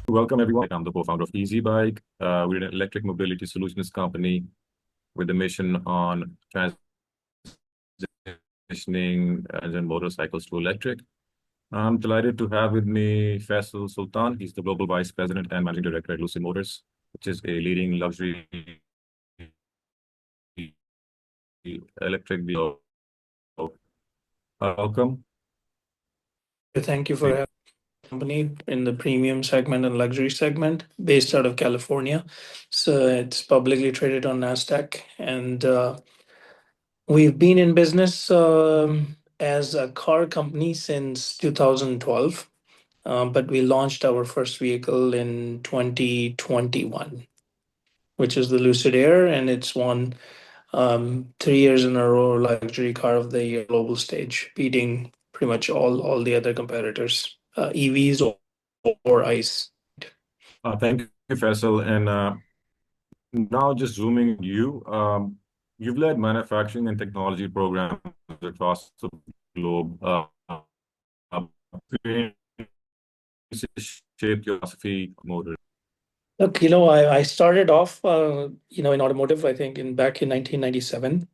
Welcome everyone. I'm the co-founder of Easy Bike. We're an electric mobility solutions company with a mission on transitioning engine motorcycles to electric. I'm delighted to have with me Faisal Sultan. He's the global vice president and managing director at Lucid Motors, which is a leading luxury electric vehicle. Welcome. Thank you for having the company in the premium segment and luxury segment based out of California. So it's publicly traded on NASDAQ. And we've been in business as a car company since 2012. But we launched our first vehicle in 2021, which is the Lucid Air. And it's won 3 years in a row luxury car of the year global stage, beating pretty much all the other competitors, EVs or ICE. Thank you, Faisal. And now just zooming on you, you've led manufacturing and technology programs across the globe. Shape your philosophy motor. Look, I started off, in automotive, I think back in 1997,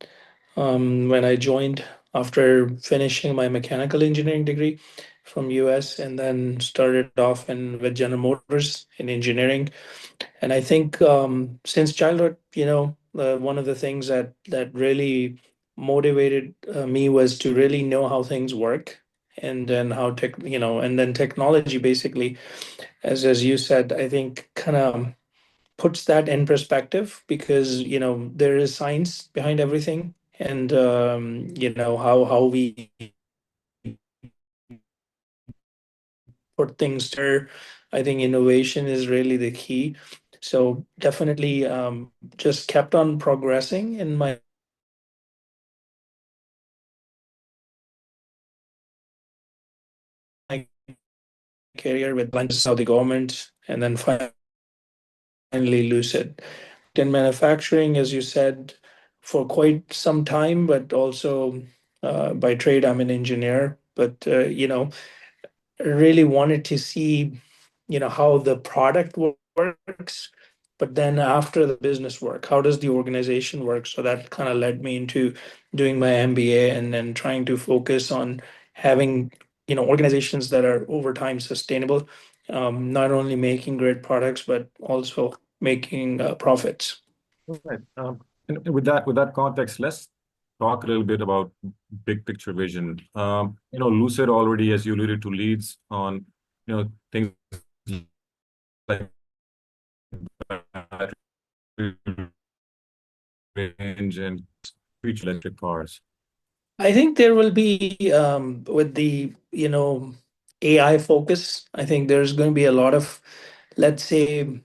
when I joined after finishing my mechanical engineering degree from US, and then started off with General Motors in engineering. And I think since childhood, one of the things that really motivated me was to really know how things work, and then and then technology basically, as you said, I think kind of puts that in perspective because there is science behind everything, and how we put things there. I think innovation is really the key. So definitely just kept on progressing in my career with lunches of the government, and then finally Lucid. In manufacturing, as you said, for quite some time, but also by trade, I'm an engineer. But really wanted to see, how the product works, but then after the business work, how does the organization work? So that kind of led me into doing my MBA and then trying to focus on having, organizations that are over time sustainable, not only making great products, but also making profits. All right. And with that context, let's talk a little bit about big picture vision. Lucid already, as you alluded to, leads on things like battery range and future electric cars. I think there will be with the AI focus. I think there's going to be a lot of, let's say,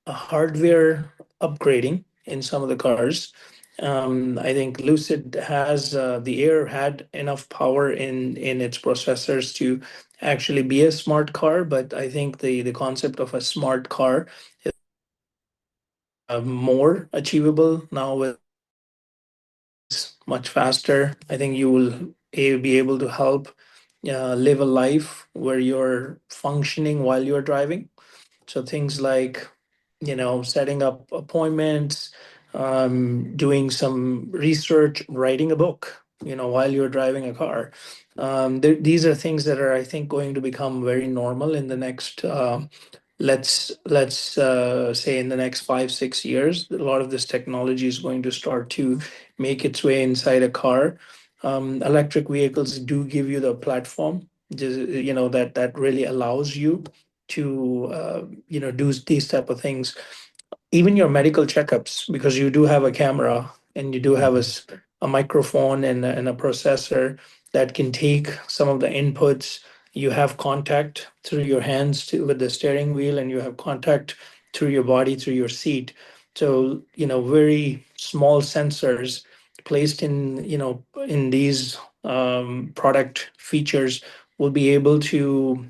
a hardware upgrading in some of the cars. I think Lucid has the Air had enough power in its processors to actually be a smart car, but I think the concept of a smart car is more achievable now with much faster. I think you will be able to help live a life where you're functioning while you're driving. So things like, setting up appointments, doing some research, writing a book, while you're driving a car. These are things that are, I think, going to become very normal in the next, let's say, in the next 5 6 years. A lot of this technology is going to start to make its way inside a car. Electric vehicles do give you the platform, that really allows you to do these type of things. Even your medical checkups, because you do have a camera and you do have a microphone and a processor that can take some of the inputs. You have contact through your hands with the steering wheel, and you have contact through your body, through your seat. So, very small sensors placed in these product features will be able to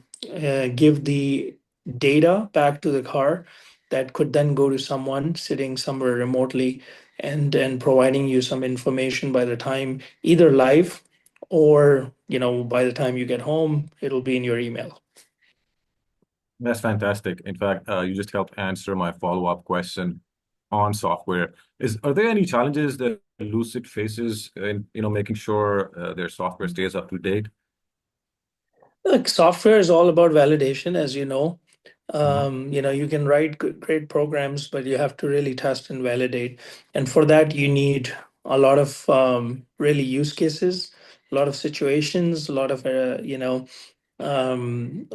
give the data back to the car that could then go to someone sitting somewhere remotely, and providing you some information by the time either live, or by the time you get home, it'll be in your email. That's fantastic. In fact, you just helped answer my follow-up question on software. Are there any challenges that Lucid faces in, making sure their software stays up to date? Look, software is all about validation, as you know. Mhm. You can write great programs, but you have to really test and validate. And for that, you need a lot of really use cases, a lot of situations, a lot of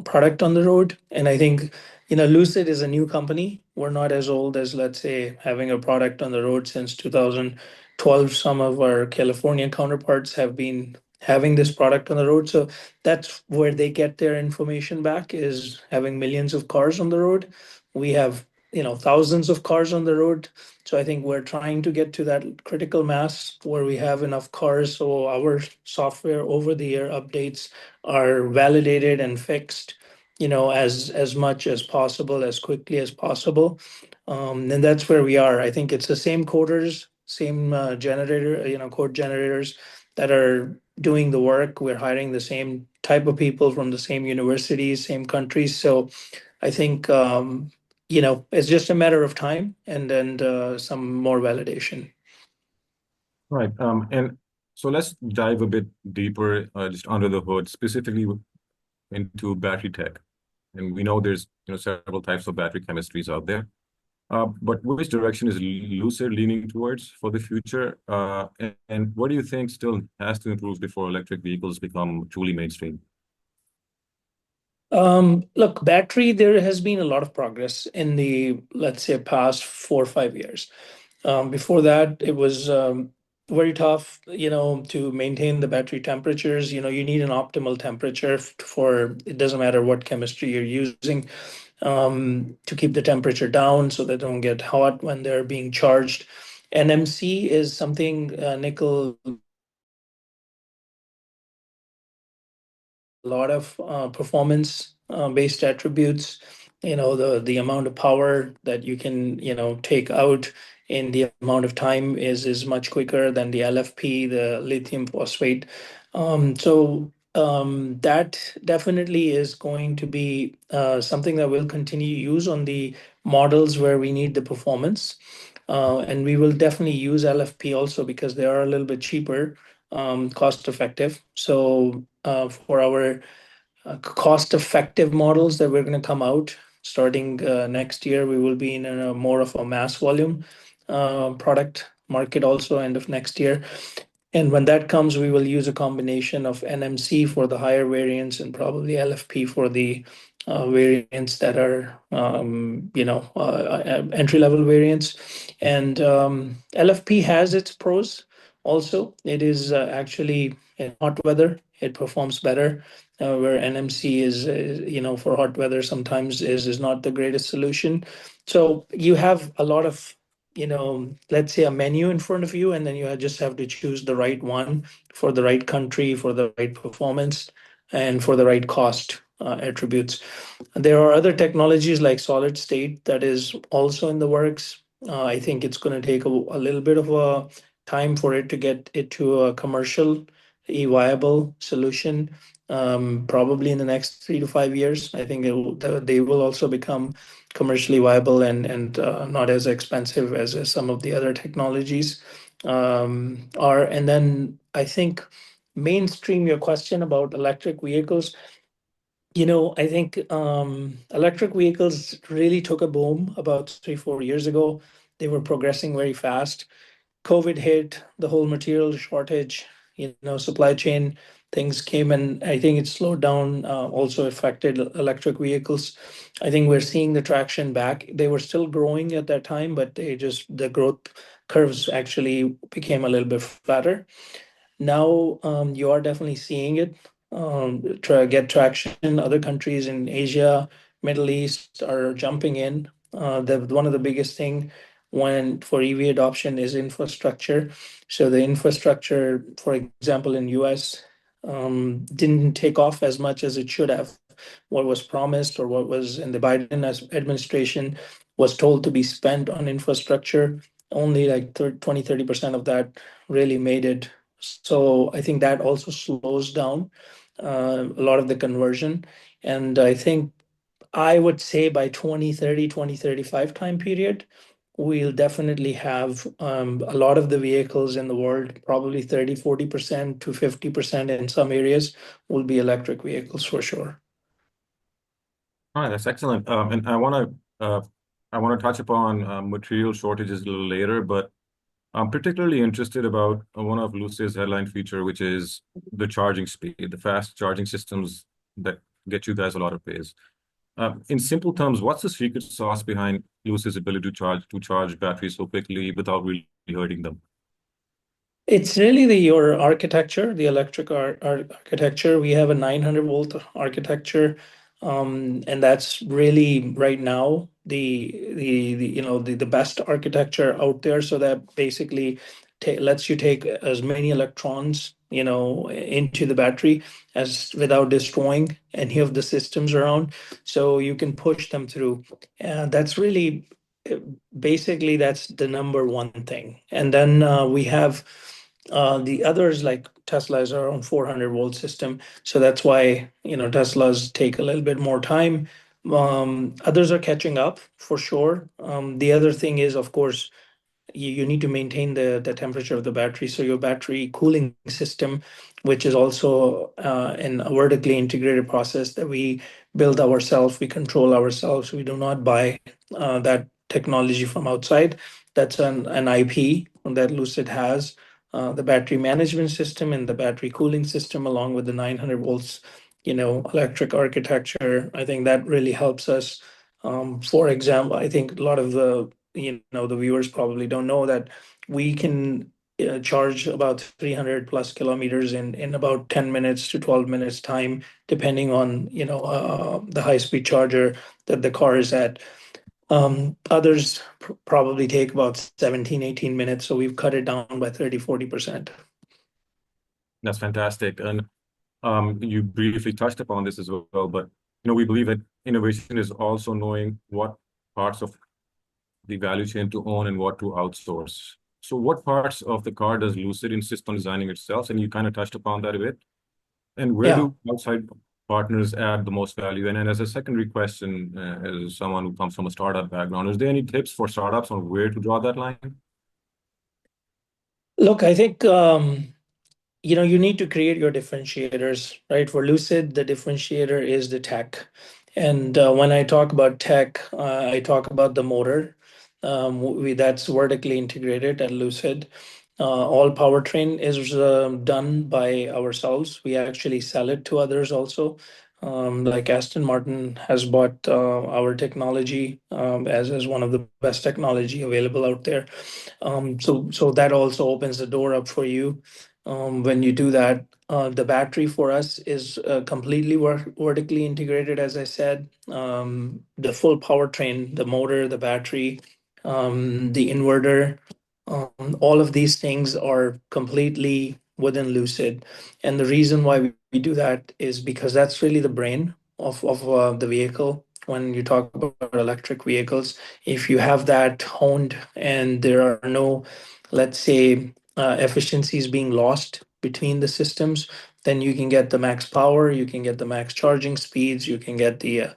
product on the road. And I think, Lucid is a new company. We're not as old as, let's say, having a product on the road since 2012. Some of our California counterparts have been having this product on the road. So that's where they get their information back, is having millions of cars on the road. We have, thousands of cars on the road. So I think we're trying to get to that critical mass where we have enough cars so our software over the air updates are validated and fixed, as much as possible, as quickly as possible. And that's where we are. I think it's the same coders, same generator, code generators that are doing the work. We're hiring the same type of people from the same universities, same countries. So I think, it's just a matter of time and some more validation. Right. And so let's dive a bit deeper, just under the hood, specifically into battery tech. And we know there's, several types of battery chemistries out there. But which direction is Lucid leaning towards for the future? And what do you think still has to improve before electric vehicles become truly mainstream? Look, battery, there has been a lot of progress in the, let's say, past 4 or 5 years. Before that, it was very tough, to maintain the battery temperatures. You need an optimal temperature for, it doesn't matter what chemistry you're using, to keep the temperature down so they don't get hot when they're being charged. NMC is something, nickel, a lot of performance based attributes. The amount of power that you can take out in the amount of time is much quicker than the LFP, the lithium phosphate. That definitely is going to be something that we'll continue to use on the models where we need the performance. And we will definitely use LFP also because they are a little bit cheaper, cost effective. So for our cost effective models that we're going to come out starting next year, we will be in a more of a mass volume product market also end of next year. And when that comes, we will use a combination of NMC for the higher variants and probably LFP for the variants that are, entry level variants. And LFP has its pros also. It is actually in hot weather, it performs better. Where NMC is, for hot weather sometimes is not the greatest solution. So you have a lot of, let's say a menu in front of you, and then you just have to choose the right one for the right country, for the right performance, and for the right cost attributes. There are other technologies like solid state that is also in the works. I think it's going to take a little bit of a time for it to get it to a commercial, viable solution. Probably in the next 3 to 5 years, I think they will also become commercially viable and not as expensive as some of the other technologies are. And then I think mainstream your question about electric vehicles. I think electric vehicles really took a boom about 3 or 4 years ago. They were progressing very fast. COVID hit, the whole material shortage, supply chain things came, and I think it slowed down, also affected electric vehicles. I think we're seeing the traction back. They were still growing at that time, but the growth curves actually became a little bit flatter. Now, you are definitely seeing it get traction. Other countries in Asia, Middle East are jumping in. One of the biggest thing when for EV adoption is infrastructure. So the infrastructure, for example, in US, didn't take off as much as it should have. What was promised or what was in the Biden administration was told to be spent on infrastructure. Only like 20-30% of that really made it. So I think that also slows down a lot of the conversion. And I think I would say by 2030, 2035 time period, we'll definitely have a lot of the vehicles in the world, probably 30, 40% to 50% in some areas, will be electric vehicles for sure. All right, that's excellent. And I want to touch upon material shortages a little later, but I'm particularly interested about one of Lucid's headline feature, which is the charging speed, the fast charging systems that get you guys a lot of praise. In simple terms, what's the secret sauce behind Lucid's ability to charge batteries so quickly without really hurting them? It's really your architecture, the electric architecture. We have a 900-volt architecture, and that's really right now the best architecture out there. So that basically lets you take as many electrons, into the battery as without destroying any of the systems around. So you can push them through. That's really uh, basically that's the number one thing. And then we have the others like Tesla's are on 400-volt system. So that's why, Tesla's take a little bit more time. Others are catching up for sure. The other thing is, of course, you need to maintain the temperature of the battery. So your battery cooling system, which is also in a vertically integrated process that we build ourselves, we control ourselves. We do not buy that technology from outside. That's an IP that Lucid has. The battery management system and the battery cooling system, along with the 900 volts, electric architecture. I think that really helps us. For example, I think a lot of the viewers probably don't know that we can charge about 300 plus kilometers in about 10 minutes to 12 minutes time, depending on, the high speed charger that the car is at. Others probably take about 17, 18 minutes. So we've cut it down by 30, 40%. That's fantastic. And you briefly touched upon this as well, but we believe that innovation is also knowing what parts of the value chain to own and what to outsource. So what parts of the car does Lucid insist on designing itself? And you kind of touched upon that a bit. And where Yeah. do outside partners add the most value? And then as a secondary question, as someone who comes from a startup background, is there any tips for startups on where to draw that line? Look, I think you need to create your differentiators, right? For Lucid, the differentiator is the tech. And when I talk about tech, I talk about the motor. That's vertically integrated at Lucid. All powertrain is done by ourselves. We actually sell it to others also. Like Aston Martin has bought our technology as one of the best technology available out there. So that also opens the door up for you. When you do that, the battery for us is completely vertically integrated, as I said. The full powertrain, the motor, the battery, the inverter, all of these things are completely within Lucid. And the reason why we do that is because that's really the brain of the vehicle. When you talk about electric vehicles, if you have that honed and there are no, let's say, efficiencies being lost between the systems, then you can get the max power, you can get the max charging speeds, you can get the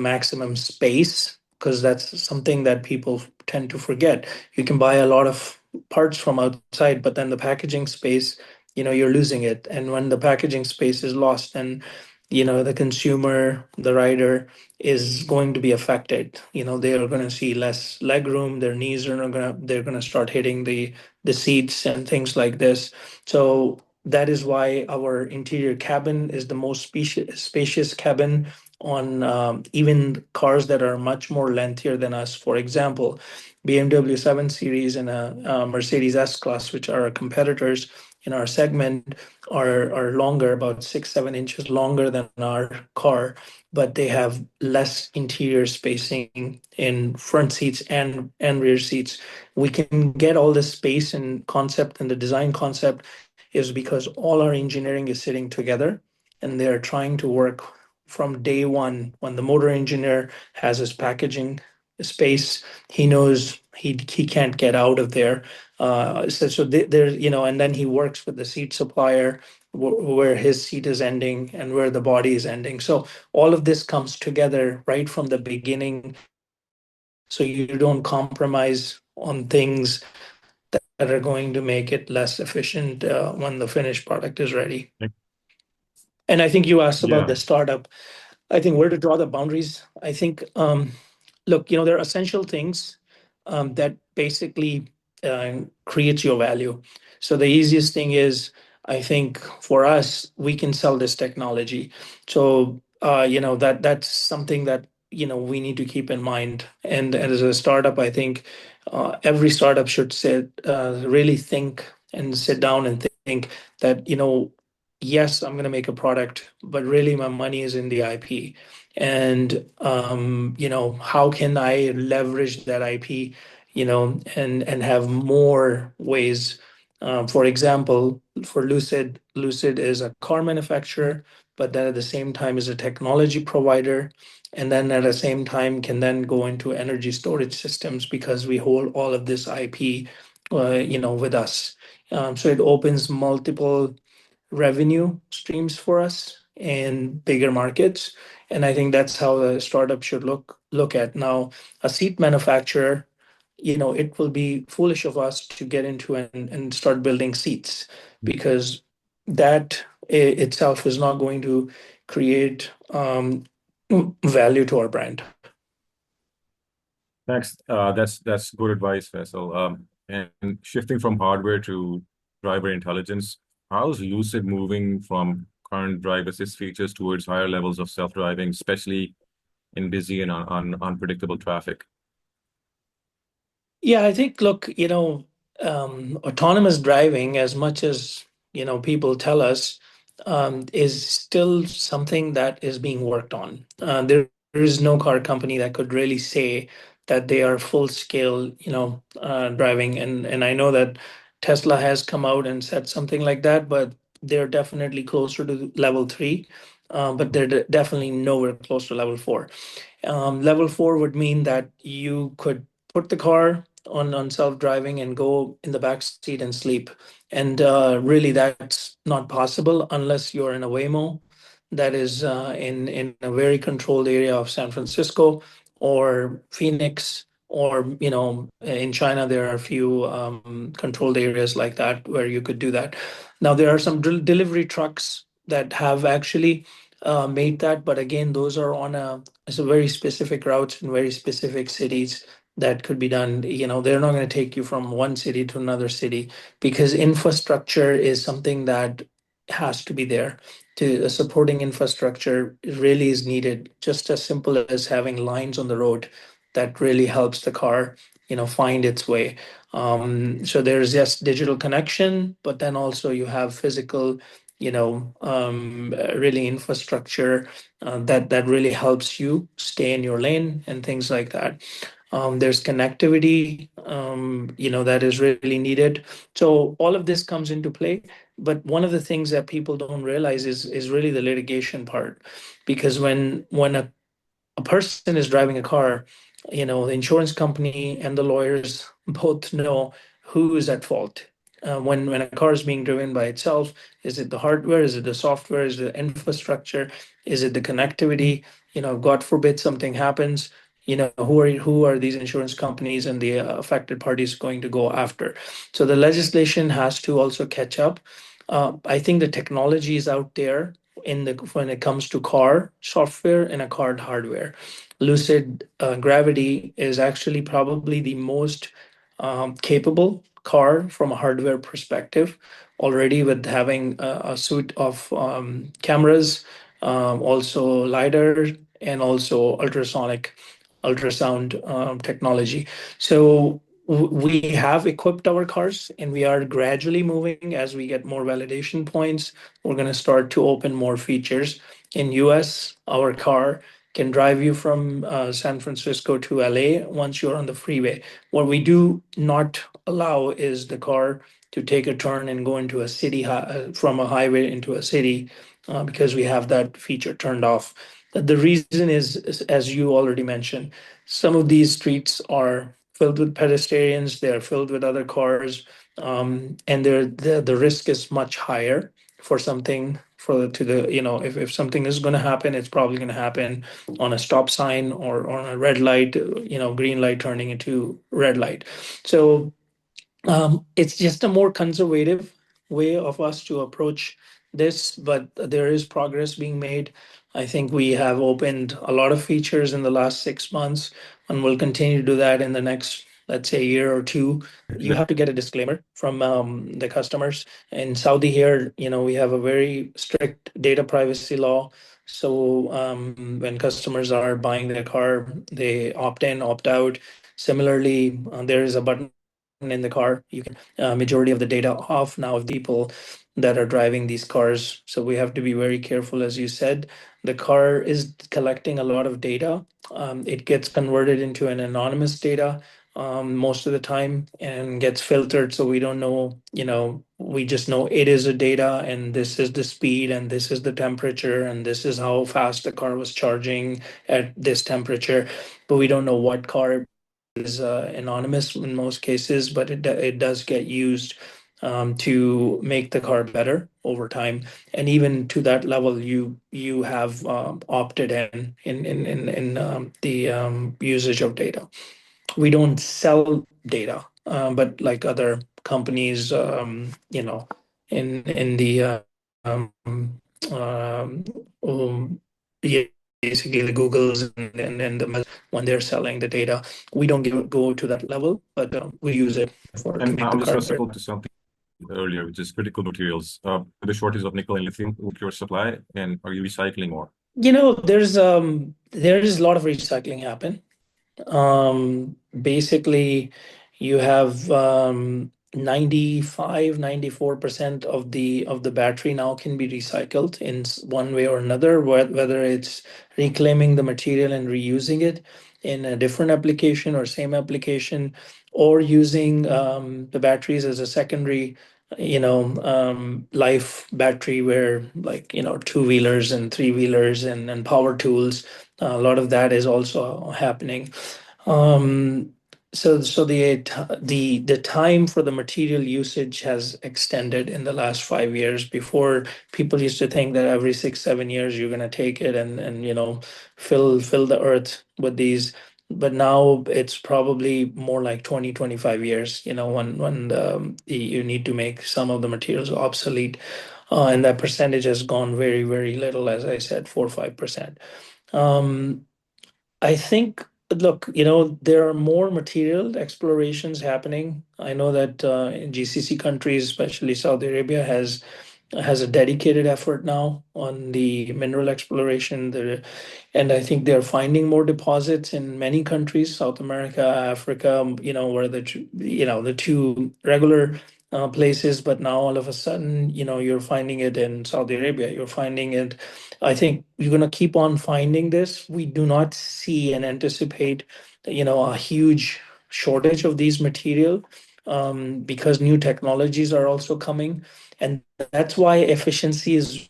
maximum space, because that's something that people tend to forget. You can buy a lot of parts from outside, but then the packaging space, you're losing it. And when the packaging space is lost, then the consumer, the rider is going to be affected. They are going to see less leg room, their knees are not going to, they're going to start hitting the seats and things like this. So that is why our interior cabin is the most spacious cabin on even cars that are much more lengthier than us. For example, BMW 7 Series and a Mercedes S-Class, which are our competitors in our segment, are longer, about 6, 7 inches longer than our car, but they have less interior spacing in front seats and rear seats. We can get all the space and concept, and the design concept is because all our engineering is sitting together and they're trying to work from day one. When the motor engineer has his packaging space, he knows he can't get out of there. So there, and then he works with the seat supplier where his seat is ending and where the body is ending. So all of this comes together right from the beginning, so you don't compromise on things that are going to make it less efficient when the finished product is ready. Like, And I think you asked about yeah. the startup. I think where to draw the boundaries. I think, look, there are essential things that basically creates your value. So the easiest thing is, I think for us, we can sell this technology. So that's something that we need to keep in mind. And as a startup, I think every startup should really think and sit down and think that yes, I'm going to make a product, but really my money is in the IP. And how can I leverage that IP, and have more ways. For example, for Lucid is a car manufacturer, but then at the same time is a technology provider, and then at the same time can then go into energy storage systems because we hold all of this IP, with us. So it opens multiple revenue streams for us in bigger markets. And I think that's how a startup should look at. Now, a seat manufacturer, it will be foolish of us to get into and start building seats, because that itself is not going to create value to our brand. Thanks. That's good advice, Faisal. And shifting from hardware to driver intelligence, how's Lucid moving from current drive assist features towards higher levels of self-driving, especially in busy and unpredictable traffic? Yeah, I think, look, autonomous driving, as much as, people tell us, is still something that is being worked on. There is no car company that could really say that they are full scale, driving. And I know that Tesla has come out and said something like that, but they're definitely closer to level three, but they're definitely nowhere close to level four. Level four would mean that you could put the car on self-driving and go in the back seat and sleep. And really, that's not possible unless you're in a Waymo that is in a very controlled area of San Francisco or Phoenix. Or, in China, there are a few controlled areas like that where you could do that. Now, there are some delivery trucks that have actually made that, but again, those are on a very specific routes in very specific cities that could be done. They're not going to take you from one city to another city, because infrastructure is something that has to be there. To supporting infrastructure really is needed, just as simple as having lines on the road that really helps the car, find its way. So there's, yes, digital connection, but then also you have physical, really infrastructure that really helps you stay in your lane and things like that. There's connectivity, that is really needed. So all of this comes into play. But one of the things that people don't realize is really the litigation part, because when a person is driving a car, the insurance company and the lawyers both know who is at fault. When a car is being driven by itself, is it the hardware? Is it the software? Is it the infrastructure? Is it the connectivity? God forbid something happens. Who are these insurance companies and the affected parties going to go after? So the legislation has to also catch up. I think the technology is out there when it comes to car software and a car hardware. Lucid Gravity is actually probably the most capable car from a hardware perspective already, with having a suite of cameras, also LiDAR, and also ultrasound technology. So we have equipped our cars, and we are gradually moving as we get more validation points. We're going to start to open more features. In US, our car can drive you from San Francisco to LA once you're on the freeway. What we do not allow is the car to take a turn and go into a from a highway into a city, because we have that feature turned off. The reason is, as you already mentioned, some of these streets are filled with pedestrians, they're filled with other cars, and the risk is much higher for something for to the if something is going to happen, it's probably going to happen on a stop sign or on a red light, green light turning into red light. So it's just a more conservative way of us to approach this, but there is progress being made. I think we have opened a lot of features in the last 6 months, and we'll continue to do that in the next, let's say, year or two. You have to get a disclaimer from the customers. In Saudi here, we have a very strict data privacy law. So when customers are buying their car, they opt in, opt out. Similarly, there is a button in the car. You can majority of the data off now of people that are driving these cars. So we have to be very careful, as you said. The car is collecting a lot of data. It gets converted into an anonymous data most of the time and gets filtered. So we don't know, we just know it is a data and this is the speed and this is the temperature and this is how fast the car was charging at this temperature. But we don't know what car is anonymous in most cases, but it does get used to make the car better over time. And even to that level, you have opted in the usage of data. We don't sell data, but like other companies, in the um, yeah, basically the Googles and the when they're selling the data, we don't go to that level, but we use it for to And make the I'm just car going to better. circle to something earlier, which is critical materials. The shortage of nickel and lithium with your supply, and are you recycling more? There is a lot of recycling happen. Basically, you have 95, 94% of the battery now can be recycled in one way or another, whether it's reclaiming the material and reusing it in a different application or same application, or using the batteries as a secondary life battery, where like two-wheelers and three-wheelers and power tools, a lot of that is also happening. um, so the time for the material usage has extended in the last 5 years. Before, people used to think that every 6, 7 years you're gonna take it and fill the earth with these. But now it's probably more like 20, 25 years, when you need to make some of the materials obsolete. And that percentage has gone very, very little, as I said, 4 or 5%. Um, I think, look, there are more material explorations happening. I know that in GCC countries, especially Saudi Arabia, has a dedicated effort now on the mineral exploration. And I think they're finding more deposits in many countries, South America, Africa, where the two regular places. But now all of a sudden, you're finding it in Saudi Arabia. You're finding it. I think you're going to keep on finding this. We do not see and anticipate, a huge shortage of these material, because new technologies are also coming. And that's why efficiency is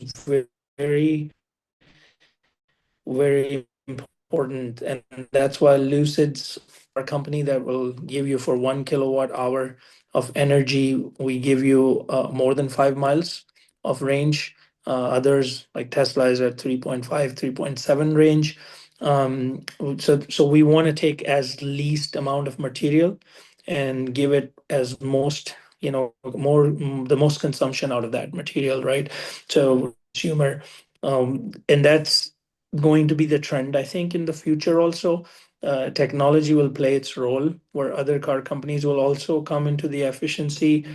very, very important. And that's why Lucid's our company that will give you for 1 kilowatt hour of energy, we give you more than 5 miles of range. Others like Tesla is at 3.5, 3.7 range. So we want to take as least amount of material and give it as most, the most consumption out of that material, right? So consumer, and that's going to be the trend, I think, in the future also. Technology will play its role where other car companies will also come into the efficiency.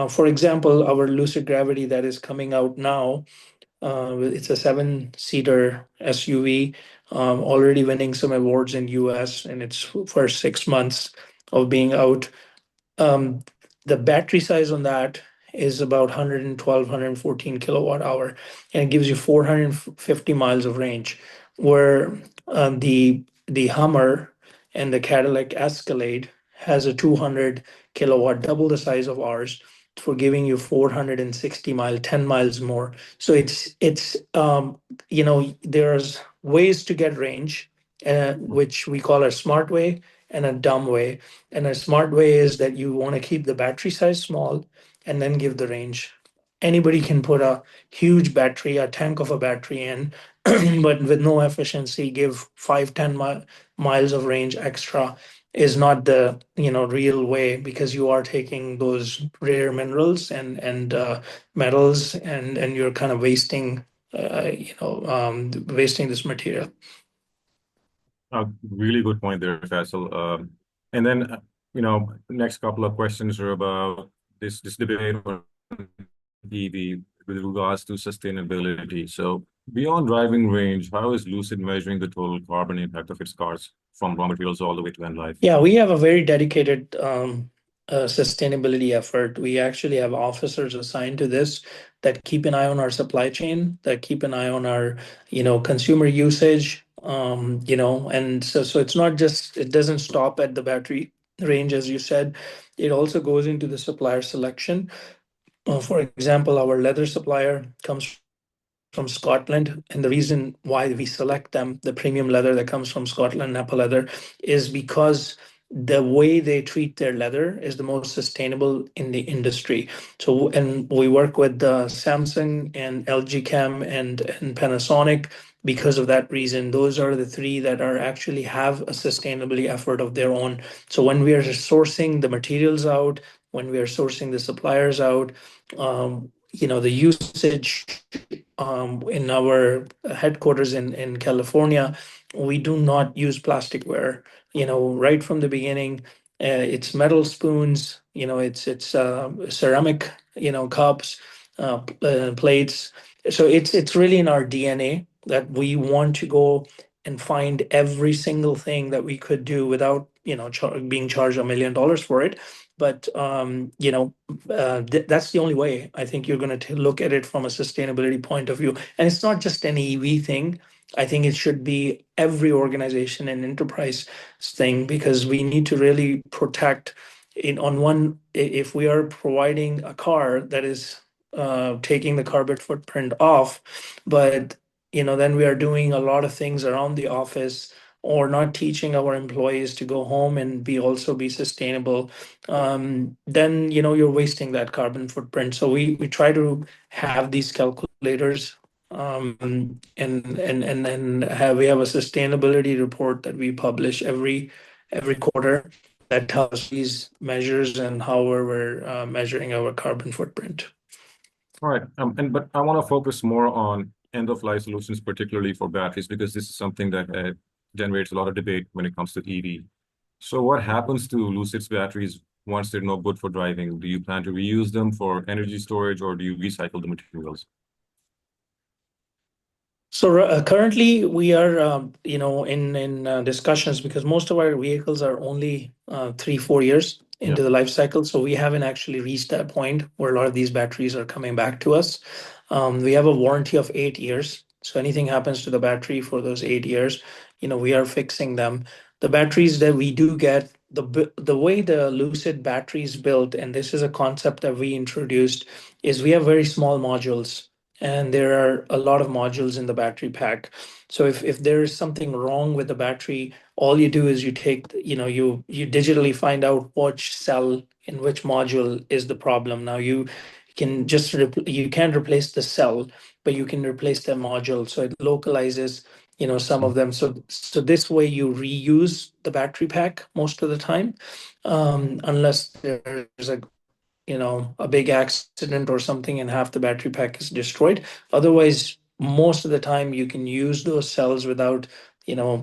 For example, our Lucid Gravity that is coming out now, it's a seven-seater SUV, already winning some awards in US in its first 6 months of being out. Um, the battery size on that is about 112, 114 kilowatt hour, and it gives you 450 miles of range. Where the Hummer and the Cadillac Escalade has a 200 kilowatt, double the size of ours, for giving you 460 mile, 10 miles more. So there's ways to get range, which we call a smart way and a dumb way. And a smart way is that you want to keep the battery size small and then give the range. anybody can put a huge battery, a tank of a battery in, but with no efficiency, give 5, 10 miles of range extra is not the real way, because you are taking those rare minerals and metals, and you're kind of wasting this material. Really good point there, Faisal. And then, next couple of questions are about this debate on EV with regards to sustainability. So, beyond driving range, how is Lucid measuring the total carbon impact of its cars from raw materials all the way to end life? Yeah, we have a very dedicated sustainability effort. We actually have officers assigned to this that keep an eye on our supply chain, that keep an eye on our, consumer usage. And so it's not just, it doesn't stop at the battery range, as you said. It also goes into the supplier selection. For example, our leather supplier comes from Scotland. And the reason why we select them, the premium leather that comes from Scotland, Napa leather, is because the way they treat their leather is the most sustainable in the industry. So, and we work with Samsung and LG Chem and Panasonic because of that reason. Those are the three that are actually have a sustainability effort of their own. So when we are sourcing the materials out, when we are sourcing the suppliers out, the usage in our headquarters in California, we do not use plasticware. Right from the beginning, it's metal spoons. It's ceramic. Cups, plates. So it's really in our DNA that we want to go and find every single thing that we could do without being charged $1 million for it. But that's the only way I think you're going to look at it from a sustainability point of view. And it's not just an EV thing. I think it should be every organization and enterprise thing, because we need to really protect if we are providing a car that is taking the carbon footprint off, but then we are doing a lot of things around the office, or not teaching our employees to go home and be sustainable, then you're wasting that carbon footprint. So we try to have these calculators, and then we have a sustainability report that we publish every quarter that tells these measures and how we're measuring our carbon footprint. All right. But I want to focus more on end-of-life solutions, particularly for batteries, because this is something that generates a lot of debate when it comes to EV. So what happens to Lucid's batteries once they're no good for driving? Do you plan to reuse them for energy storage, or do you recycle the materials? So currently we are, in discussions, because most of our vehicles are only 3, 4 years Yeah. into the life cycle. So we haven't actually reached that point where a lot of these batteries are coming back to us. We have a warranty of 8 years. So anything happens to the battery for those 8 years, we are fixing them. The batteries that we do get, the way the Lucid battery is built, and this is a concept that we introduced, is we have very small modules, and there are a lot of modules in the battery pack. So if there is something wrong with the battery, all you do is you take, you digitally find out which cell in which module is the problem. Now you can't replace the cell, but you can replace the module. So it localizes, some of them. So this way you reuse the battery pack most of the time, unless there's a big accident or something and half the battery pack is destroyed. Otherwise, most of the time you can use those cells without,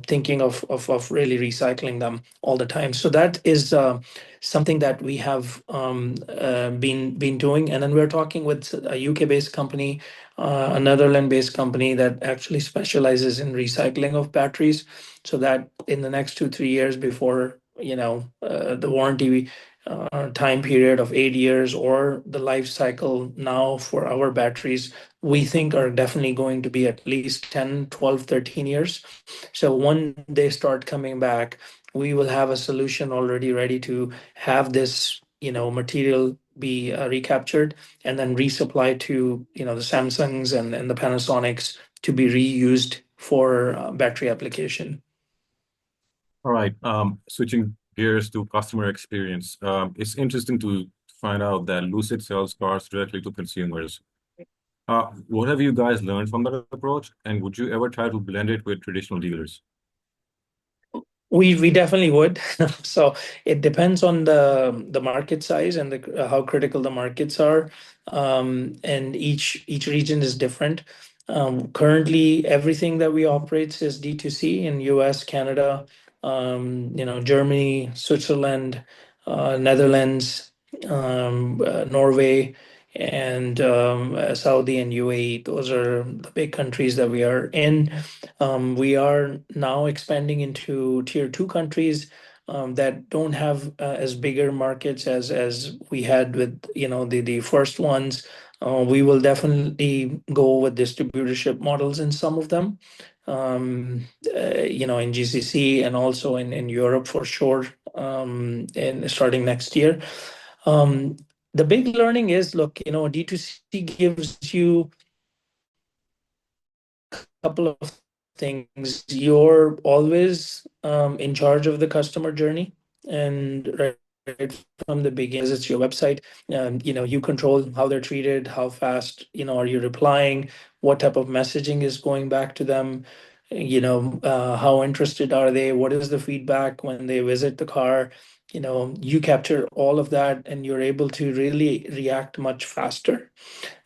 thinking of really recycling them all the time. So that is something that we have been doing. And then we're talking with a UK-based company, a Netherlands-based company that actually specializes in recycling of batteries, so that in the next 2, 3 years before, the warranty time period of 8 years, or the life cycle now for our batteries, we think are definitely going to be at least 10, 12, 13 years. So when they start coming back, we will have a solution already ready to have this, material be recaptured and then resupplied to, the Samsungs and the Panasonics to be reused for battery application. All right. Switching gears to customer experience. It's interesting to find out that Lucid sells cars directly to consumers. What have you guys learned from that approach? And would you ever try to blend it with traditional dealers? We definitely would. So it depends on the market size and the how critical the markets are. And each region is different. Currently, everything that we operate is D2C in US, Canada, Germany, Switzerland, Netherlands, Norway, and Saudi and UAE. Those are the big countries that we are in. We are now expanding into tier two countries that don't have as bigger markets as we had with the first ones. We will definitely go with distributorship models in some of them, in GCC and also in Europe for sure, and starting next year. Um, the big learning is, look, D2C gives you couple of things. You're always in charge of the customer journey, and right from the beginning, it's your website. You control how they're treated, how fast, are you replying, what type of messaging is going back to them. How interested are they? What is the feedback when they visit the car? You capture all of that, and you're able to really react much faster.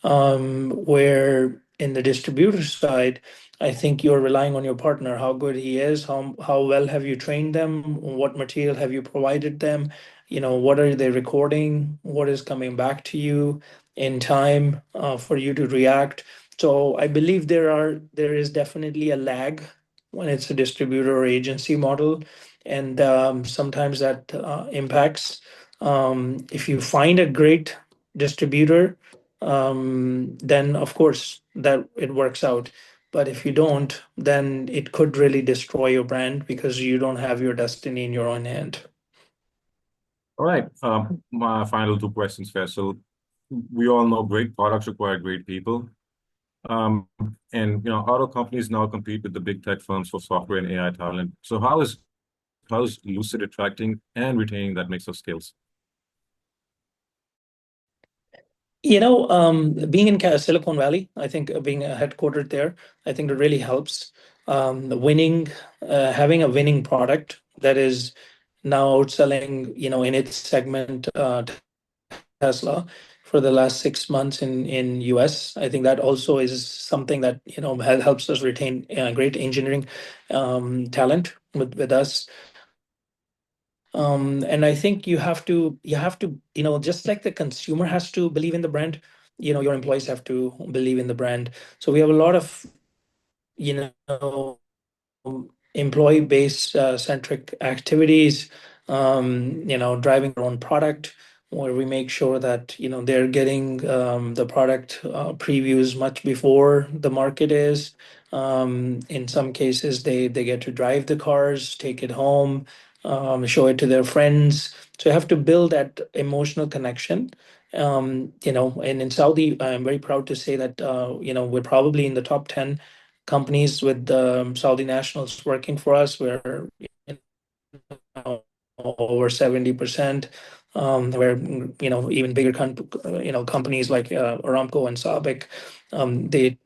Where in the distributor side, I think you're relying on your partner, how good he is, how well have you trained them, what material have you provided them, what are they recording, what is coming back to you in time for you to react. So I believe there is definitely a lag when it's a distributor or agency model, and sometimes that impacts. If you find a great distributor, then of course that it works out. But if you don't, then it could really destroy your brand because you don't have your destiny in your own hand. All right. My final two questions, Faisal. We all know great products require great people. Um, and auto companies now compete with the big tech firms for software and AI talent. So how is Lucid attracting and retaining that mix of skills? Being in Silicon Valley, I think being headquartered there, I think it really helps. Having a winning product that is now outselling, in its segment, Tesla for the last 6 months in US. I think that also is something that helps us retain great engineering talent with us. And I think just like the consumer has to believe in the brand, your employees have to believe in the brand. So we have a lot of, you know, employee-based centric activities, driving their own product, where we make sure that they're getting the product previews much before the market is. In some cases, they get to drive the cars, take it home, show it to their friends. So you have to build that emotional connection. And in Saudi, I'm very proud to say that we're probably in the top 10 companies with Saudi nationals working for us. We're over 70%. Where even bigger companies like Aramco and Sabic, they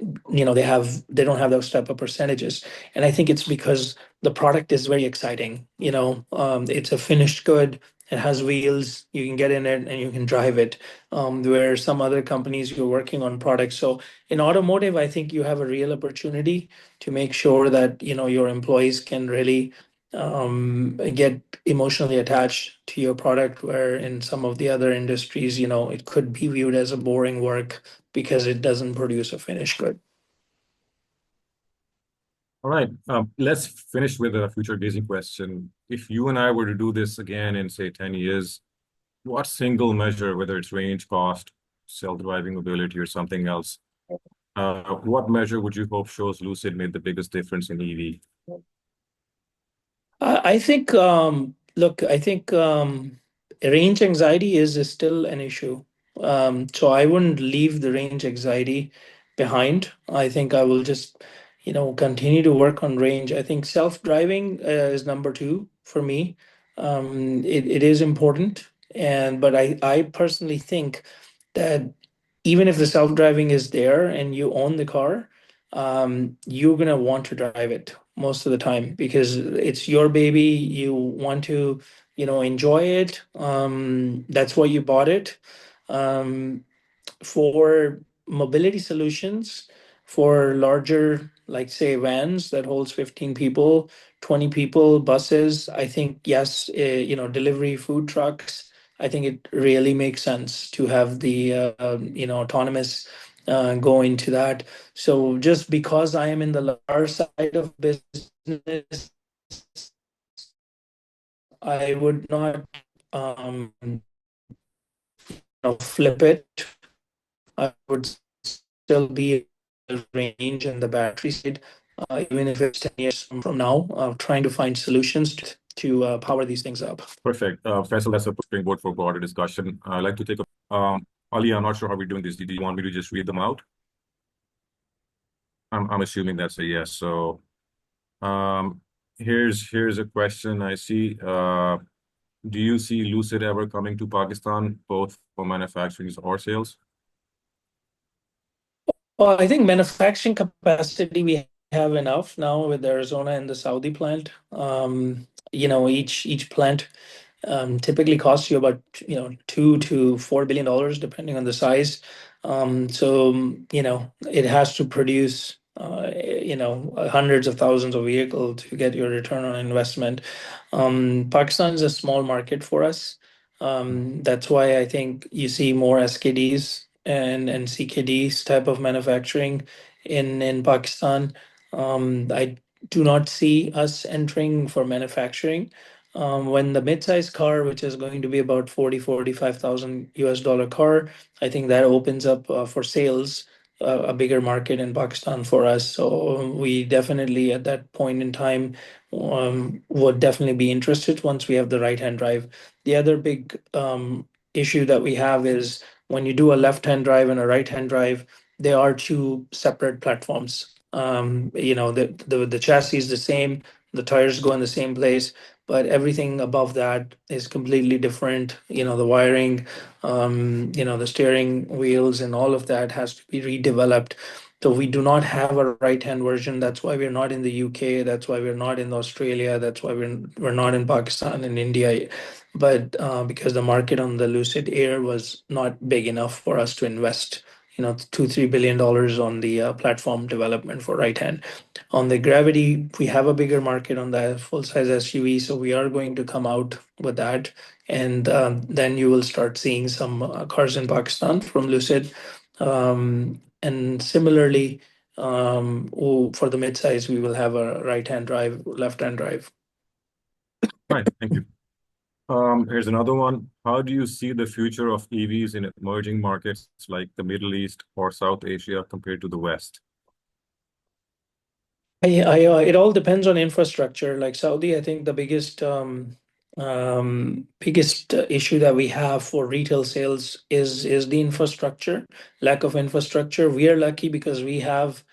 don't have those type of percentages, and I think it's because the product is very exciting. It's a finished good. It has wheels. You can get in it and you can drive it. Where some other companies you're working on products. So in automotive, I think you have a real opportunity to make sure that your employees can really get emotionally attached to your product, where in some of the other industries, it could be viewed as a boring work because it doesn't produce a finished good. All right. Let's finish with a future gazing question. If you and I were to do this again in, say, 10 years, what single measure, whether it's range, cost, self-driving ability, or something else, what measure would you hope shows Lucid made the biggest difference in EV? I think, look, I think range anxiety is still an issue. So I wouldn't leave the range anxiety behind. I think I will just, continue to work on range. I think self-driving is number two for me. It is important. But I personally think that even if the self-driving is there and you own the car, you're gonna want to drive it most of the time because it's your baby. You want to, enjoy it. That's why you bought it. Um, for mobility solutions, for larger, like say vans that holds 15 people, 20 people, buses, I think yes, delivery food trucks, I think it really makes sense to have the autonomous go into that. So just because I am in the large side of business, I would not flip it. I would still be in the range and the battery side, even if it's 10 years from now, trying to find solutions to power these things up. Perfect. Faisal, that's a springboard for broader discussion. I'd like to take Ali, I'm not sure how we're doing this. Do you want me to just read them out? I'm assuming that's a yes. So um, here's a question I see. Do you see Lucid ever coming to Pakistan, both for manufacturing or sales? Well, I think manufacturing capacity we have enough now with Arizona and the Saudi plant. Each plant typically costs you about $2 to $4 billion depending on the size. It has to produce hundreds of thousands of vehicles to get your return on investment. Pakistan is a small market for us. That's why I think you see more SKDs and CKDs type of manufacturing in Pakistan. I do not see us entering for manufacturing. When the mid-size car, which is going to be about 45,000 US dollar car, I think that opens up for sales a bigger market in Pakistan for us. So we definitely at that point in time would definitely be interested once we have the right-hand drive. The other big issue that we have is when you do a left-hand drive and a right-hand drive, they are two separate platforms. The chassis is the same, the tires go in the same place, but everything above that is completely different. The wiring, the steering wheels and all of that has to be redeveloped. So we do not have a right-hand version. That's why we're not in the UK. That's why we're not in Australia. That's why we're not in Pakistan and India. But because the market on the Lucid Air was not big enough for us to invest, $2-3 billion on the platform development for right-hand. On the Gravity, we have a bigger market on the full-size SUV, so we are going to come out with that. And then you will start seeing some cars in Pakistan from Lucid. And similarly, for the midsize, we will have a right-hand drive, left-hand drive. Right, thank you. Here's another one. How do you see the future of EVs in emerging markets like the Middle East or South Asia compared to the West? It all depends on infrastructure. Like Saudi, I think the biggest issue that we have for retail sales is the infrastructure, lack of infrastructure. We are lucky because we have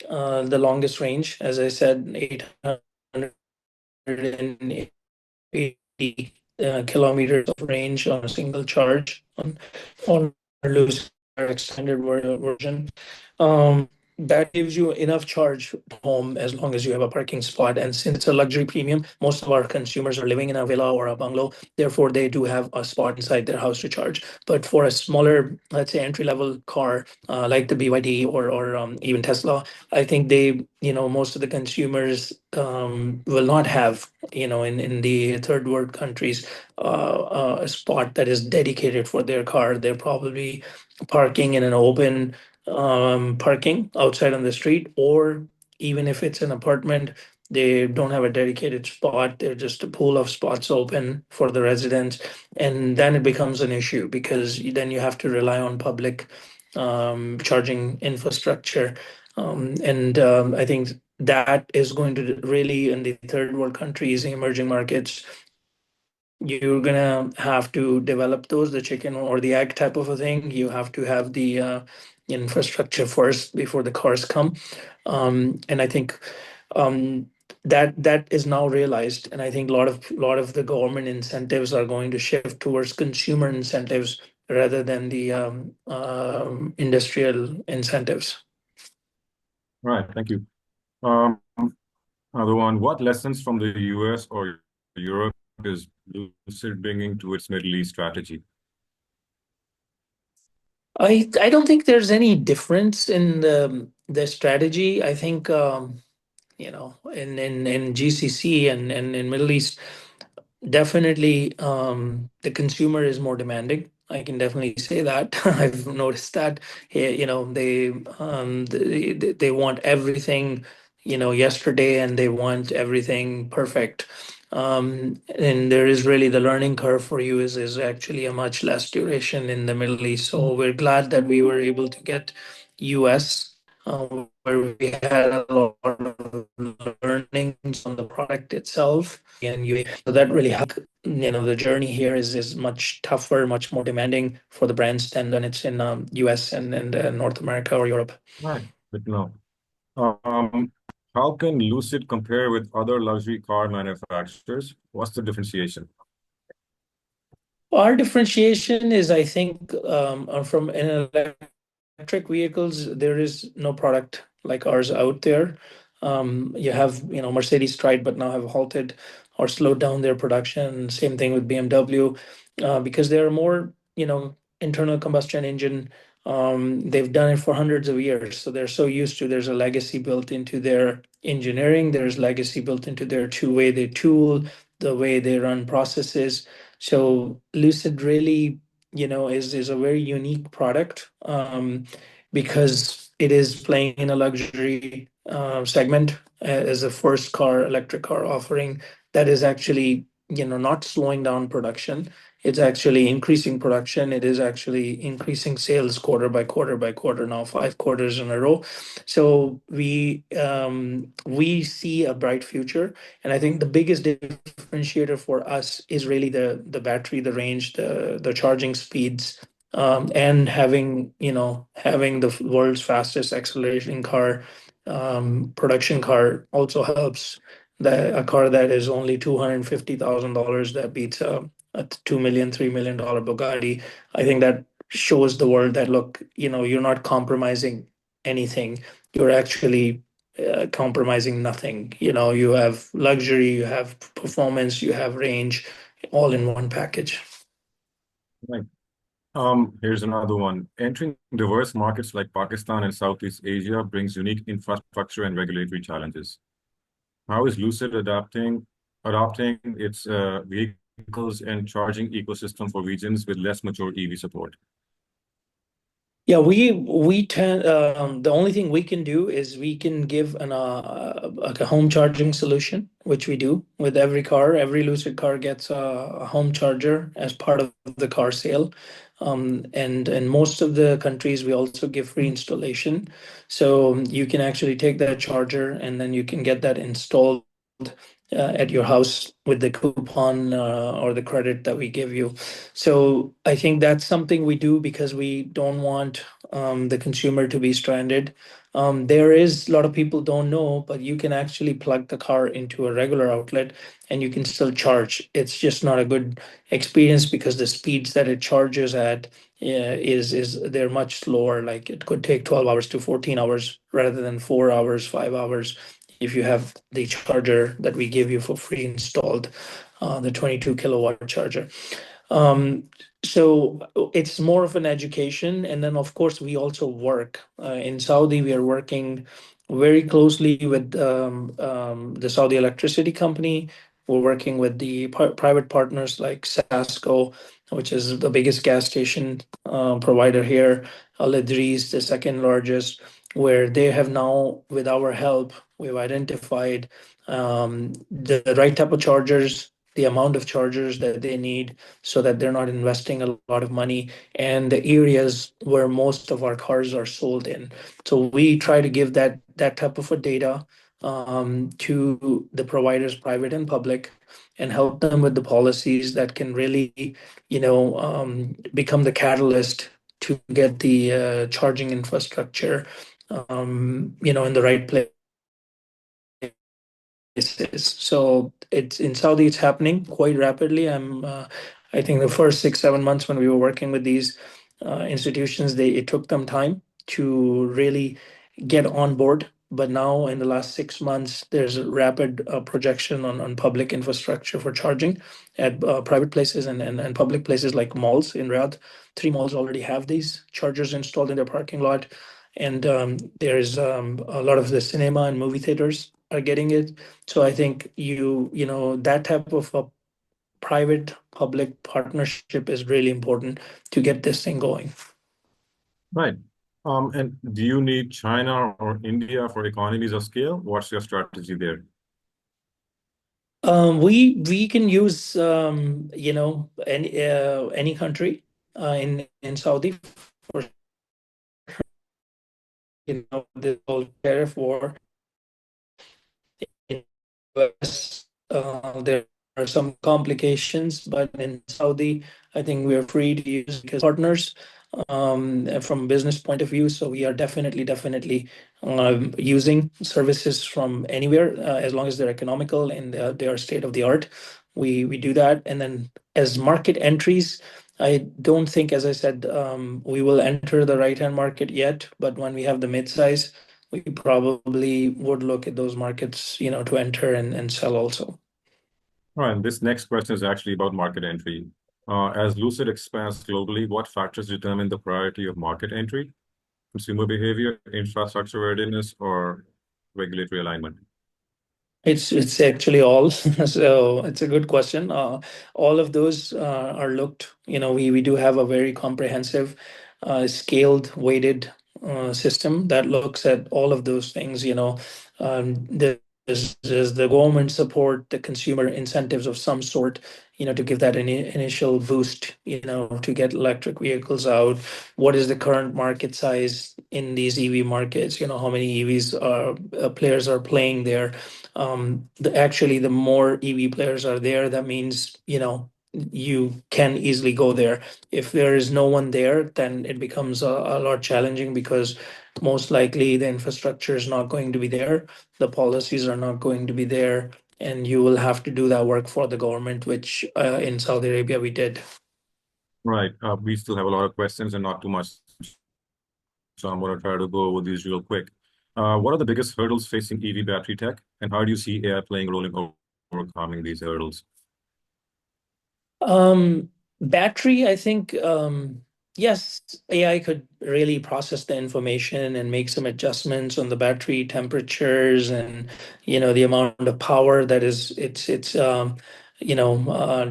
the longest range, as I said, 880 kilometers of range on a single charge on our loose extended version. Um, that gives you enough charge home as long as you have a parking spot. And since it's a luxury premium, most of our consumers are living in a villa or a bungalow. Therefore, they do have a spot inside their house to charge. But for a smaller, let's say entry level car like the BYD or even Tesla, I think most of the consumers will not have, in the third world countries, a spot that is dedicated for their car. They're probably parking in an open parking outside on the street, or even if it's an apartment, they don't have a dedicated spot. They're just a pool of spots open for the residents. And then it becomes an issue because then you have to rely on public charging infrastructure. And I think that is going to really, in the third world countries, emerging markets, you're gonna have to develop those, the chicken or the egg type of a thing. You have to have the infrastructure first before the cars come. And I think that is now realized, and I think a lot of the government incentives are going to shift towards consumer incentives rather than the industrial incentives. Right, thank you. Um, Another one, what lessons from the US or Europe is Lucid bringing to its Middle East strategy? I don't think there's any difference in the strategy. I think in GCC and in Middle East, definitely, the consumer is more demanding. I can definitely say that. I've noticed that. They want everything, yesterday, and they want everything perfect. And there is really the learning curve for you is actually a much less duration in the Middle East. So we're glad that we were able to get US, where we had a lot of learnings on the product itself, and so that really helped. The journey here is much tougher, much more demanding for the brands than it's in US and North America or Europe. Right, good to know. Um, how can Lucid compare with other luxury car manufacturers? What's the differentiation? Our differentiation is, I think, from an electric vehicles, there is no product like ours out there. You have, Mercedes tried, but now have halted or slowed down their production. Same thing with BMW, because they're more, internal combustion engine. They've done it for hundreds of years, so they're so used to. There's a legacy built into their engineering. There's legacy built into their way they tool, the way they run processes. So Lucid really, is a very unique product, because it is playing in a luxury segment, as a first electric car offering that is actually, not slowing down production. It's actually increasing production. It is actually increasing sales quarter by quarter by quarter now, 5 quarters in a row. So we see a bright future, and I think the biggest differentiator for us is really the battery, the range, the charging speeds, and having the world's fastest accelerating car, production car also helps. That a car that is only $250,000 that beats a 2 million, $3 million Bugatti. I think that shows the world that, look, you're not compromising anything. You're actually compromising nothing. You have luxury, you have performance, you have range, all in one package. Right. Here's another one. Entering diverse markets like Pakistan and Southeast Asia brings unique infrastructure and regulatory challenges. How is Lucid adopting its vehicles and charging ecosystem for regions with less mature EV support? Yeah, we tend the only thing we can do is we can give like a home charging solution, which we do with every car. Every Lucid car gets a home charger as part of the car sale. And in most of the countries, we also give free installation. So you can actually take that charger and then you can get that installed at your house with the coupon or the credit that we give you. So I think that's something we do because we don't want the consumer to be stranded. There is a lot of people don't know, but you can actually plug the car into a regular outlet and you can still charge. It's just not a good experience because the speeds that it charges at is they're much slower. Like it could take 12 hours to 14 hours rather than 4 hours, 5 hours if you have the charger that we give you for free installed, the 22 kilowatt charger. Um, so it's more of an education. And then, of course, we also work. In Saudi, we are working very closely with the Saudi electricity company. We're working with the private partners like Sasco, which is the biggest gas station provider here, Al Idris, the second largest, where they have now, with our help, we've identified the right type of chargers, the amount of chargers that they need so that they're not investing a lot of money, and the areas where most of our cars are sold in. So we try to give that type of a data to the providers, private and public, and help them with the policies that can really, become the catalyst to get the charging infrastructure, in the right place So it's in Saudi, it's happening quite rapidly. I think the first 6, 7 months when we were working with these institutions, it took them time to really get on board. But now in the last 6 months, there's a rapid projection on public infrastructure for charging at private places and public places like malls in Riyadh. 3 malls already have these chargers installed in their parking lot. And there's a lot of the cinema and movie theaters are getting it. So I think that type of a private public partnership is really important to get this thing going. Right. And do you need China or India for economies of scale? What's your strategy there? We can use any country in Saudi for the whole tariff war. In US, there are some complications, but in Saudi, I think we are free to use because partners from a business point of view. So we are definitely using services from anywhere as long as they're economical and they are state of the art. We do that, and then as market entries. I don't think, as I said, we will enter the right-hand market yet, but when we have the mid-size, we probably would look at those markets, to enter and sell also. All right, and this next question is actually about market entry. As Lucid expands globally, what factors determine the priority of market entry? Consumer behavior, infrastructure readiness, or regulatory alignment? It's actually all. So it's a good question. All of those are looked. We do have a very comprehensive, scaled, weighted system that looks at all of those things. There's the government support, the consumer incentives of some sort. To give that an initial boost. To get electric vehicles out. What is the current market size in these EV markets? How many EVs players are playing there? Actually, the more EV players are there, that means you can easily go there. If there is no one there, then it becomes a lot challenging because most likely the infrastructure is not going to be there, the policies are not going to be there, and you will have to do that work for the government, which in Saudi Arabia we did. Right. We still have a lot of questions and not too much, so I'm going to try to go over these real quick. What are the biggest hurdles facing EV battery tech, and how do you see AI playing a role in overcoming these hurdles? Um, Battery, I think, yes, AI could really process the information and make some adjustments on the battery temperatures and, the amount of power that it's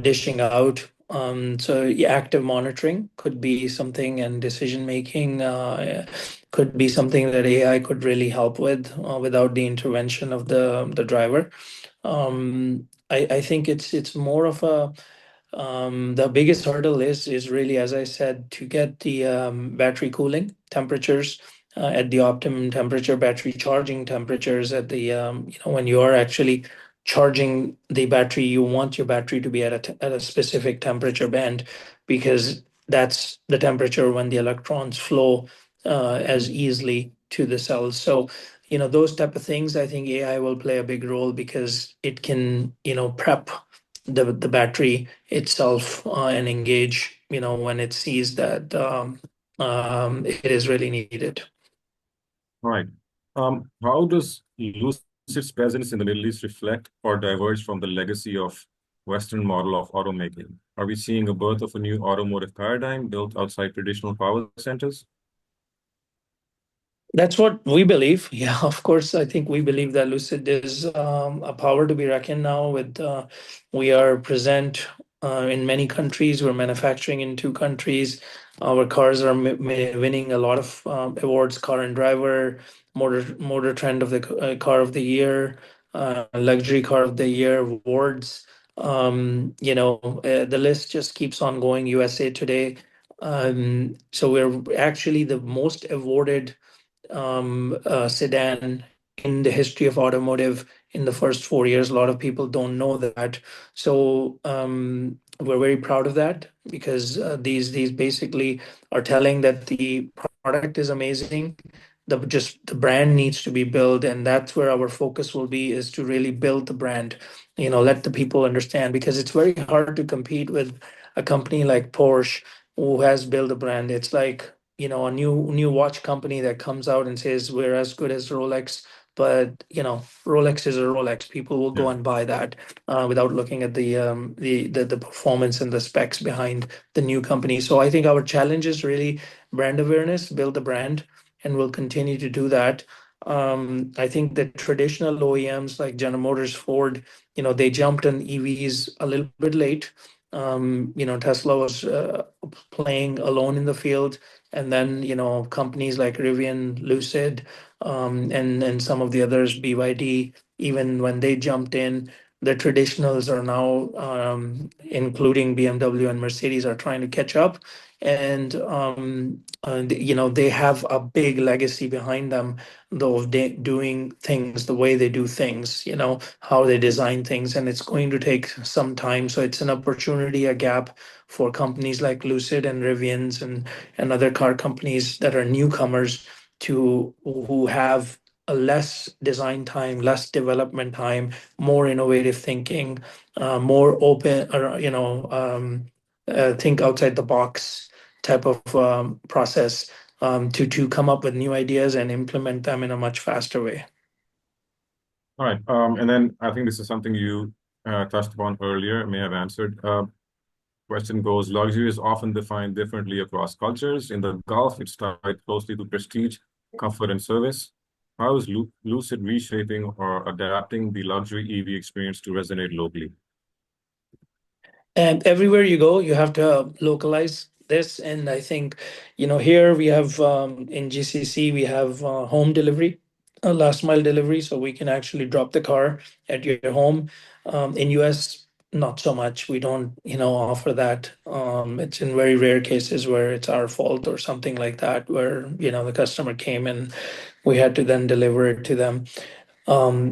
dishing out. So yeah, active monitoring could be something, and decision making could be something that AI could really help with without the intervention of the driver. I think it's more of the biggest hurdle is really, as I said, to get the battery cooling temperatures at the optimum temperature, battery charging temperatures at the when you are actually charging the battery, you want your battery to be at a specific temperature band because that's the temperature when the electrons flow as easily to the cells. So those type of things, I think AI will play a big role because it can prep the battery itself and engage when it sees that it is really needed. Right. How does Lucid's presence in the Middle East reflect or diverge from the legacy of Western model of automaking? Are we seeing a birth of a new automotive paradigm built outside traditional power centers? That's what we believe. Yeah, of course. I think we believe that Lucid is a power to be reckoned now with. We are present in many countries. We're manufacturing in 2 countries. Our cars are winning a lot of awards, car and driver, motor trend of the car of the year, luxury car of the year awards. The list just keeps on going. USA Today. So we're actually the most awarded sedan in the history of automotive in the first 4 years. A lot of people don't know that. So we're very proud of that because these basically are telling that the product is amazing. the brand needs to be built, and that's where our focus will be, is to really build the brand. Let the people understand, because it's very hard to compete with a company like Porsche who has built a brand. It's like, a new watch company that comes out and says we're as good as Rolex, but Rolex is a Rolex. People will go Yeah. and buy that without looking at the performance and the specs behind the new company. So I think our challenge is really brand awareness, build the brand, and we'll continue to do that. I think the traditional OEMs like General Motors, Ford, they jumped on EVs a little bit late. Tesla was playing alone in the field, and then companies like Rivian, Lucid, and some of the others, BYD, even when they jumped in, the traditionals are now, including BMW and Mercedes, are trying to catch up, and they have a big legacy behind them, though, of doing things the way they do things, how they design things, and it's going to take some time. So it's an opportunity, a gap for companies like Lucid and Rivians and other car companies that are newcomers, who have a less design time, less development time, more innovative thinking, more open, or think outside the box type of process, to come up with new ideas and implement them in a much faster way. All right. And then I think this is something you touched upon earlier, may have answered. Question goes, luxury is often defined differently across cultures. In the Gulf, it's tied closely to prestige, comfort, and service. How is Lucid reshaping or adapting the luxury EV experience to resonate locally? And everywhere you go, you have to localize this. And I think, here we have, in GCC, we have home delivery, last mile delivery, so we can actually drop the car at your home. In US, not so much. We don't, offer that. It's in very rare cases where it's our fault or something like that, where, the customer came and we had to then deliver it to them.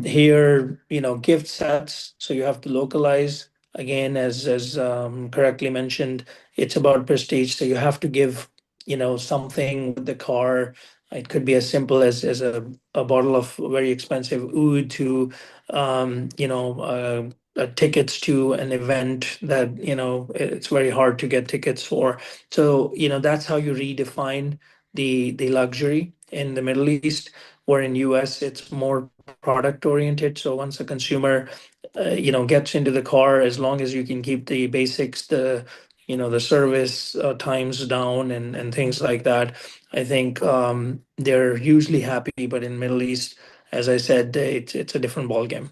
Here, gift sets, so you have to localize. Again, as correctly mentioned, it's about prestige, so you have to give, something with the car. It could be as simple as a bottle of very expensive oud to, tickets to an event that, it's very hard to get tickets for. So, that's how you redefine the luxury in the Middle East, where in US it's more product oriented. So once a consumer, gets into the car, as long as you can keep the basics, the service times down, and things like that, I think they're usually happy. But in Middle East, as I said, it's a different ballgame.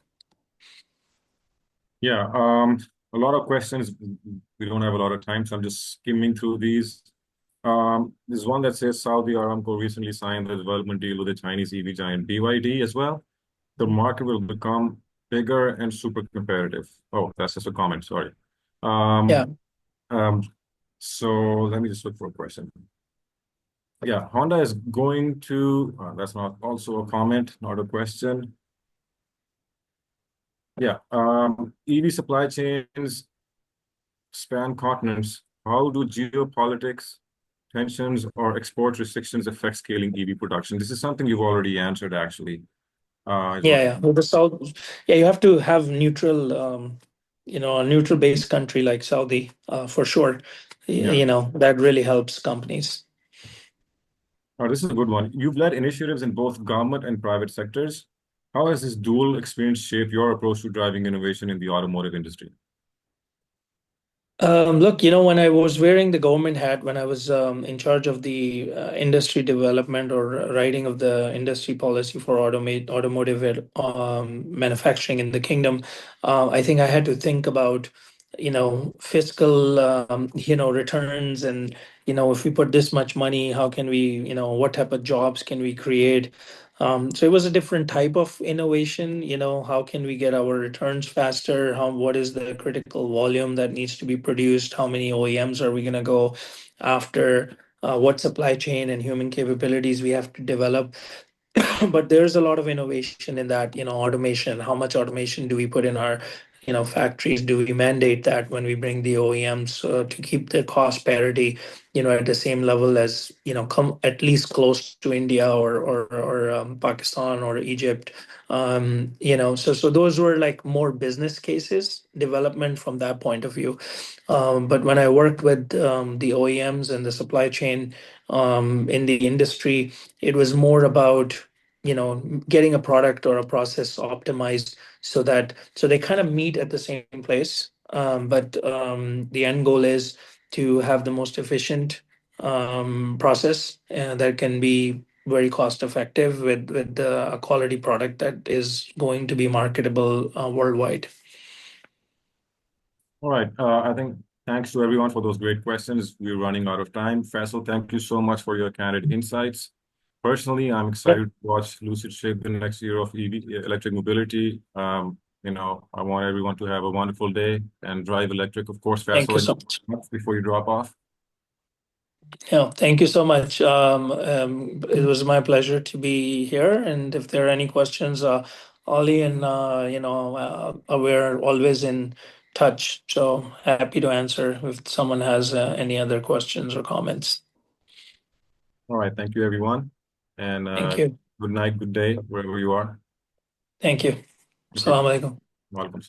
Yeah, a lot of questions. We don't have a lot of time, so I'm just skimming through these. There's one that says Saudi Aramco recently signed a development deal with the Chinese EV giant BYD as well. The market will become bigger and super competitive. Oh, that's just a comment, sorry. Yeah. Um, um, so let me just look for a question. Yeah, Honda is going to, that's not also a comment, not a question. Yeah, EV supply chains span continents. How do geopolitics, tensions, or export restrictions affect scaling EV production? This is something you've already answered, actually. Is Yeah, what, yeah. With the South, yeah, you have to have neutral, a neutral based country like Saudi, for sure. yeah. That really helps companies. This is a good one. You've led initiatives in both government and private sectors. How has this dual experience shaped your approach to driving innovation in the automotive industry? Look, when I was wearing the government hat, when I was in charge of the industry development or writing of the industry policy for automotive manufacturing in the kingdom, I think I had to think about, fiscal, returns, and, if we put this much money, how can we, what type of jobs can we create? So it was a different type of innovation. How can we get our returns faster? What is the critical volume that needs to be produced? How many OEMs are we going to go after? What supply chain and human capabilities we have to develop? But there's a lot of innovation in that, automation. How much automation do we put in our, factories, do we mandate that when we bring the OEMs to keep the cost parity, at the same level as, come at least close to India or Pakistan or Egypt. So those were like more business cases development from that point of view. But when I worked with the OEMs and the supply chain in the industry, it was more about getting a product or a process optimized so they kind of meet at the same place. But the end goal is to have the most efficient process that can be very cost effective with a quality product that is going to be marketable worldwide. All right. I think thanks to everyone for those great questions. We're running out of time. Faisal, thank you so much for your candid insights. Personally, I'm Yep. excited to watch Lucid shape the next year of EV, electric mobility. I want everyone to have a wonderful day and drive electric. Of course, Thank you Faisal, so much. before you drop off. Yeah, thank you so much. It was my pleasure to be here. And if there are any questions, Ollie and we're always in touch. So happy to answer if someone has any other questions or comments. All right. Thank you, everyone. And Thank you. good night, good day, wherever you are. Thank you. Thank you. Assalamu alaikum. Welcome.